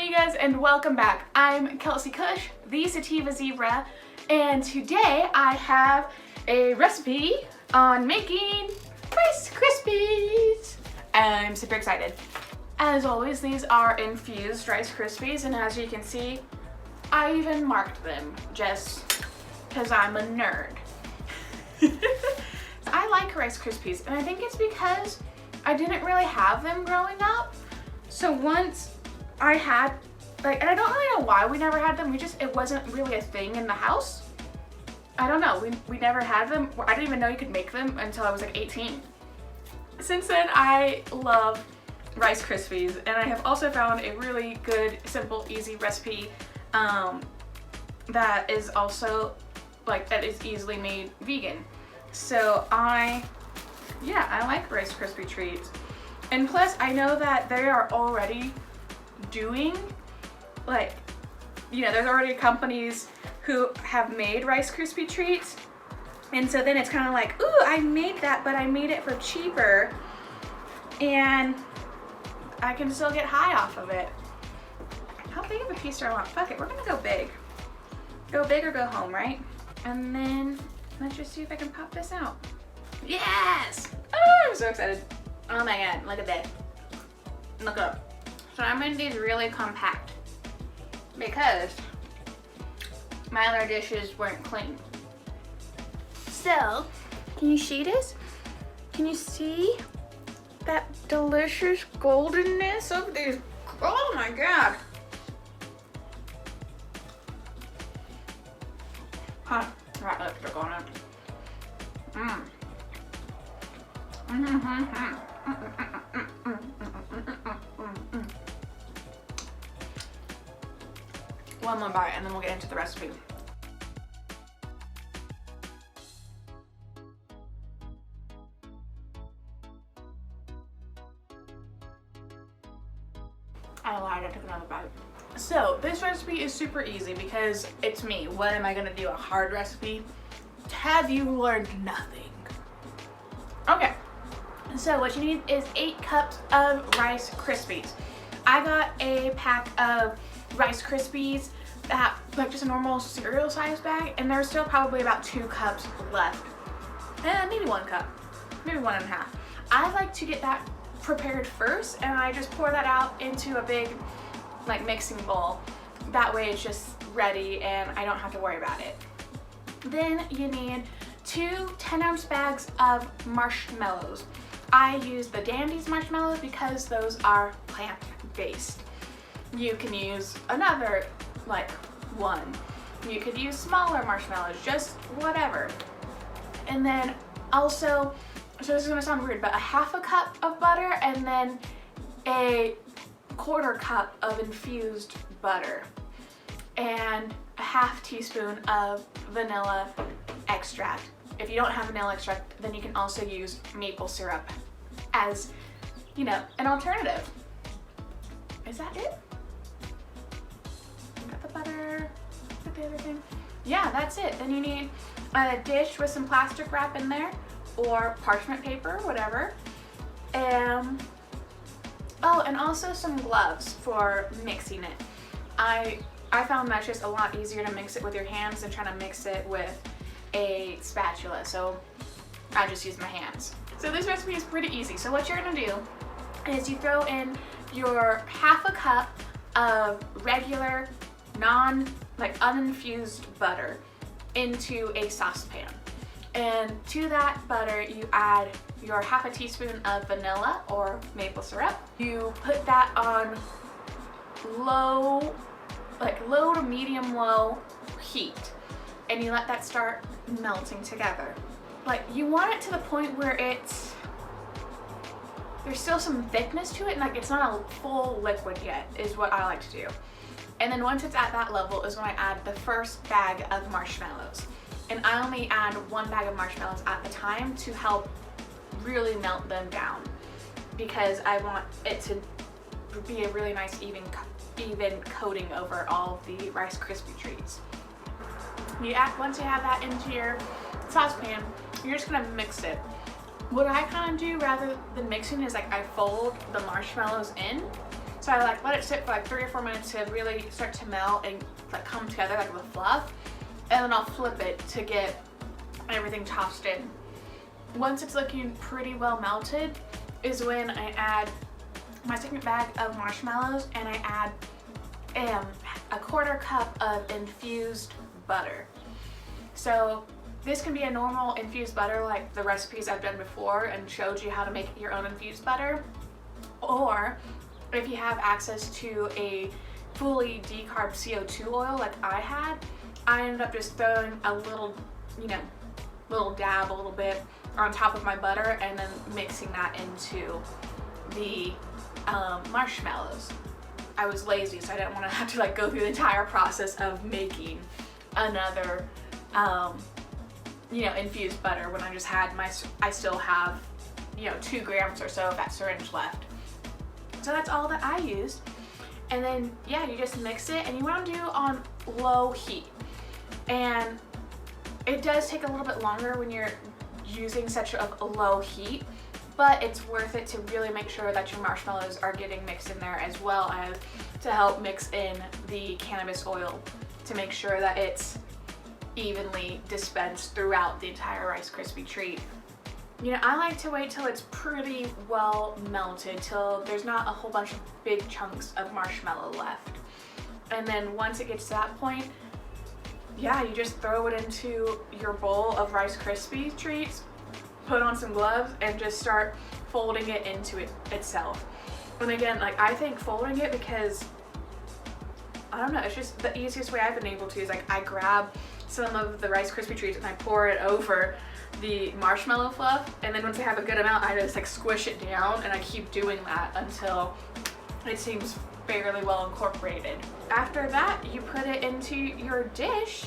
amigas, and welcome back. I'm Kelsey Kush, the Sativa Zebra, and today I have a recipe on making Rice Krispies. I'm super excited. As always, these are infused Rice Krispies, and as you can see, I even marked them just because I'm a nerd. I like Rice Krispies, and I think it's because I didn't really have them growing up. So once I had, and I don't really know why we never had them. It wasn't really a thing in the house. I don't know, we never had them. I didn't even know you could make them until I was like 18. Since then, I love Rice Krispies, and I have also found a really good, simple, easy recipe that is also that is easily made vegan. So I like Rice Krispie treats. And plus, I know that they are already doing, there's already companies who have made Rice Krispie treats. And so then it's kind of like, ooh, I made that, but I made it for cheaper. And I can still get high off of it. How big of a piece do I want? Fuck it, we're gonna go big. Go big or go home, right? And then let's just see if I can pop this out. Yes! Oh, I'm so excited. Oh my god, look at that. Look up. So I made these really compact because my other dishes weren't clean. So, can you see this? Can you see that delicious goldenness of these? Oh my god. Huh, right lipstick on it. One more bite and then we'll get into the recipe. I lied, I took another bite. So this recipe is super easy because it's me. What am I gonna do, a hard recipe? Have you learned nothing? Okay, so what you need is 8 cups of Rice Krispies. I got a pack of Rice Krispies that, just a normal cereal size bag, and there's still probably about 2 cups left. Maybe 1 cup, maybe 1.5. I like to get that prepared first, and I just pour that out into a big mixing bowl. That way it's just ready and I don't have to worry about it. Then you need 2 10-ounce bags of marshmallows. I use the Dandy's marshmallows because those are plant-based. You can use another one. You could use smaller marshmallows, just whatever. And then also, so this is gonna sound weird, but a 1/2 cup of butter and then a 1/4 cup of infused butter and a 1/2 teaspoon of vanilla extract. If you don't have vanilla extract, then you can also use maple syrup as, an alternative. Is that it? Got the butter, got the other thing. Yeah, that's it. Then you need a dish with some plastic wrap in there or parchment paper, whatever. Oh, and also some gloves for mixing it. I found that's just a lot easier to mix it with your hands than trying to mix it with a spatula, so I just use my hands. So this recipe is pretty easy. So what you're gonna do is you throw in your 1/2 cup of regular, uninfused butter into a saucepan. And to that butter, you add your 1/2 teaspoon of vanilla or maple syrup. You put that on low to medium low heat, and you let that start melting together. You want it to the point where there's still some thickness to it, and it's not a full liquid yet, is what I like to do. And then once it's at that level is when I add the first bag of marshmallows. And I only add 1 bag of marshmallows at a time to help really melt them down, because I want it to be a really nice even coating over all of the Rice Krispie treats. Once you have that into your saucepan, you're just gonna mix it. What I kind of do rather than mixing is I fold the marshmallows in. So So I like let it sit for like 3 or 4 minutes to really start to melt and like come together like the fluff. And then I'll flip it to get everything tossed in. Once it's looking pretty well melted is when I add my second bag of marshmallows, and I add a 1/4 cup of infused butter. So this can be a normal infused butter like the recipes I've done before and showed you how to make your own infused butter. Or if you have access to a fully decarb CO2 oil like I had, I ended up just throwing a little, little dab, a little bit on top of my butter and then mixing that into the marshmallows. I was lazy, so I didn't want to have to like go through the entire process of making another infused butter when I just had I still have 2 grams or so of that syringe left. So that's all that I used. And then you just mix it, and you want to do on low heat. And it does take a little bit longer when you're using such a low heat, but it's worth it to really make sure that your marshmallows are getting mixed in there, as well as to help mix in the cannabis oil to make sure that it's evenly dispensed throughout the entire Rice Krispie treat. I like to wait till it's pretty well melted, till there's not a whole bunch of big chunks of marshmallow left. And then once it gets to that point, you just throw it into your bowl of Rice Krispie treats, put on some gloves, and just start folding it into it itself. And again, like I think folding it, because I don't know, it's just the easiest way I've been able to is like I grab some of the Rice Krispie treats and I pour it over the marshmallow fluff, and then once I have a good amount, I just like squish it down, and I keep doing that until it seems fairly well incorporated. After that, you put it into your dish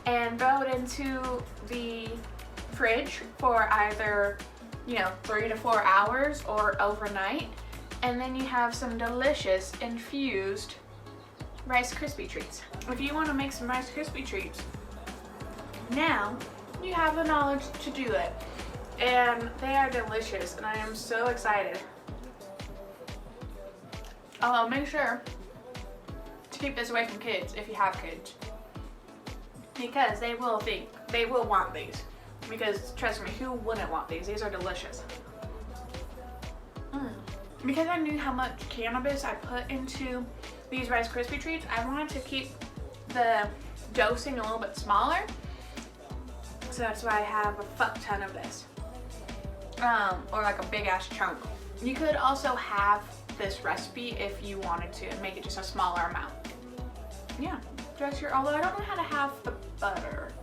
and throw it into the fridge for either 3 to 4 hours or overnight, and then you have some delicious infused Rice Krispie treats. If you want to make some Rice Krispie treats, now you have the knowledge to do it, and they are delicious, and I am so excited. Although make sure to keep this away from kids if you have kids, because they will want these, because trust me, who wouldn't want these? These are delicious. Because I knew how much cannabis I put into these Rice Krispie treats, I wanted to keep the dosing a little bit smaller. So that's why I have a fuck ton of this. Or like a big ass chunk. You could also have this recipe if you wanted to and make it just a smaller amount. Although I don't know how to have the butter.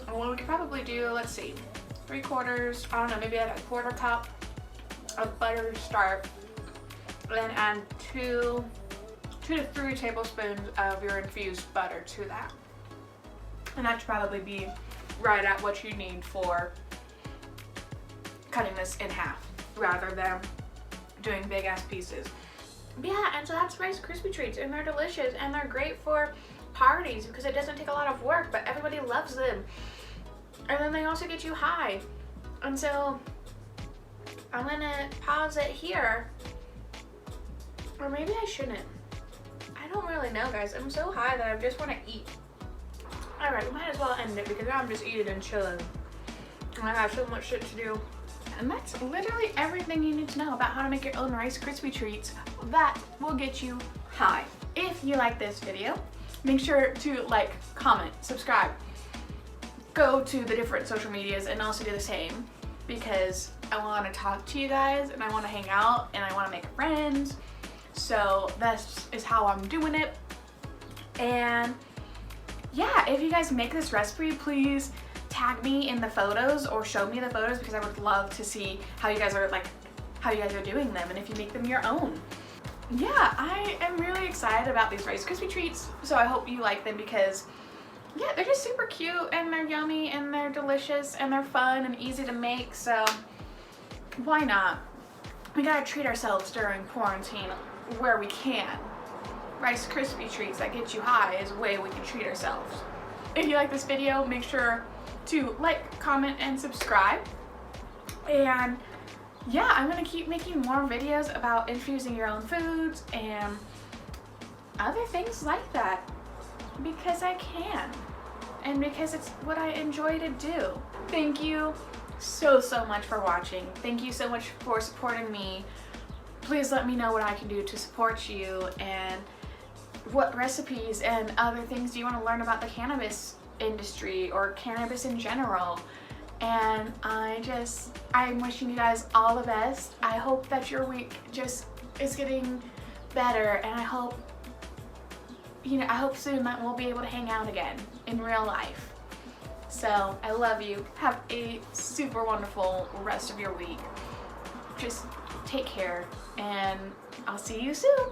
Well, we could probably do, let's see, 3/4, I don't know, maybe like a 1/4 cup of butter to start. Then add 2 to 3 tablespoons of your infused butter to that. And that should probably be right at what you need for cutting this in half, rather than doing big ass pieces. And so that's Rice Krispie treats, and they're delicious, and they're great for parties because it doesn't take a lot of work, but everybody loves them. And then they also get you high. And so I'm gonna pause it here, or maybe I shouldn't. I don't really know, guys. I'm so high that I just want to eat. Alright, we might as well end it because now I'm just eating and chilling. And I have so much shit to do. And that's literally everything you need to know about how to make your own Rice Krispie treats that will get you high. If you like this video, make sure to like, comment, subscribe. Go to the different social medias and also do the same, because I want to talk to you guys and I want to hang out and I want to make friends. So this is how I'm doing it. And if you guys make this recipe, please tag me in the photos or show me the photos, because I would love to see how you guys are doing them and if you make them your own. I am really excited about these Rice Krispie treats, so I hope you like them, because they're just super cute and they're yummy and they're delicious and they're fun and easy to make, so why not? We gotta treat ourselves during quarantine where we can. Rice Krispie treats that get you high is a way we can treat ourselves. If you like this video, make sure to like, comment, and subscribe. And yeah, I'm gonna keep making more videos about infusing your own foods and other things like that because I can and because it's what I enjoy to do. Thank you so much for watching. Thank you so much for supporting me. Please let me know what I can do to support you and what recipes and other things do you want to learn about the cannabis industry or cannabis in general. And I'm wishing you guys all the best. I hope that your week just is getting better, and I hope soon that we'll be able to hang out again in real life. So I love you. Have a super wonderful rest of your week. Just take care, and I'll see you soon.